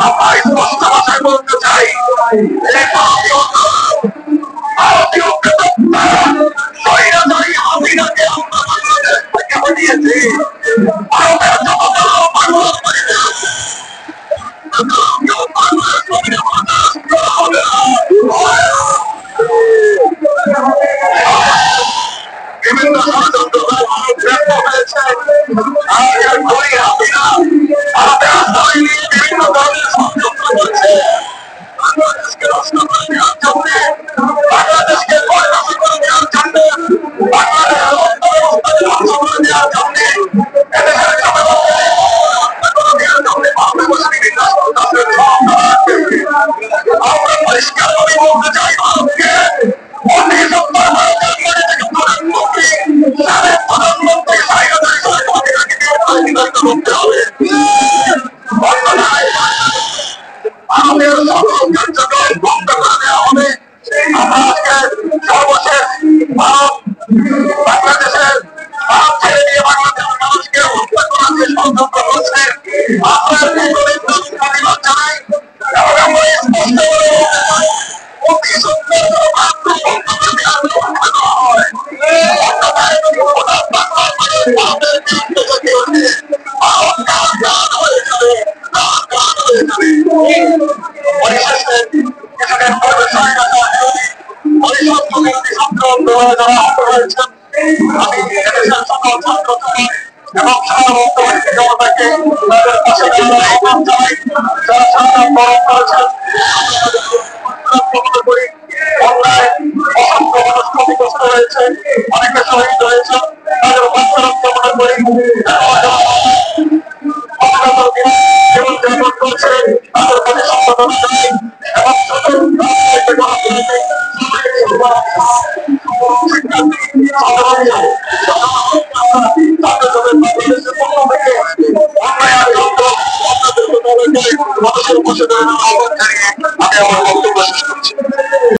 আমরা স্পষ্ট ভাষায় বলতে চাই স্বৈরাচারী হাসিনাকে আমরা বাংলাদেশ থেকে হটিয়েছি। ভারতের বিভিন্ন ষড়যন্ত্র ব্যর্থ হয়েছে। ভারতের আশ্রয় নিয়ে বিভিন্ন ধরনের ষড়যন্ত্র করছে। বাংলাদেশকে নষ্ট করে দেওয়ার জন্য, বাংলাদেশকে পরিণত করে দেওয়ার জন্য, বাংলাদেশের অর্থব্যবস্থাকে ধ্বংস করে দেওয়ার জন্য, এদেশের জনগণকে করে দেওয়ার জন্য বাংলাদেশের বিভিন্ন আমরা পরিষ্কার করে বলতে চাই ভারতকে প্রধানমন্ত্রী করতে হবে। আমাদের সকল কার্যক্রম বন্ধ করে দেওয়া হবে। আমরা আজকে সর্বশেষ বাংলাদেশের ভারত ছেড়ে দিয়ে বাংলাদেশের মানুষকে হত্যা করার যে ষড়যন্ত্র করছে, আমরা প্রতিবাদ জানাই এবং আমরা স্পষ্ট করে বলতে চাই অতি সুন্দর মাত্র বন্ধ করে দেওয়ার ব্যবস্থা করা হয়। অন্যথায় ভারতের বিরুদ্ধে থেকে হচ্ছে ভারত কাজ হয়ে যাবে, পরিশেষে কিছুদিন পূর্বে আমি এদেশের সকল ছাত্র এবং সাধারণ জনতাকে তাদের পাশে আহ্বান জানাই। যারা সংগ্রাম বরণ করেছেন করি অন্যায় অসংখ্য মানুষ ক্ষতিগ্রস্ত হয়েছে, অনেকে শহীদ হয়েছে, তাদের বাচ্চারা কামনা করি জীবনযাপন করছে তাদের প্রতি সম্মান জানাই এবং মানুষের বসে আহ্বান জানিয়ে আমি আমার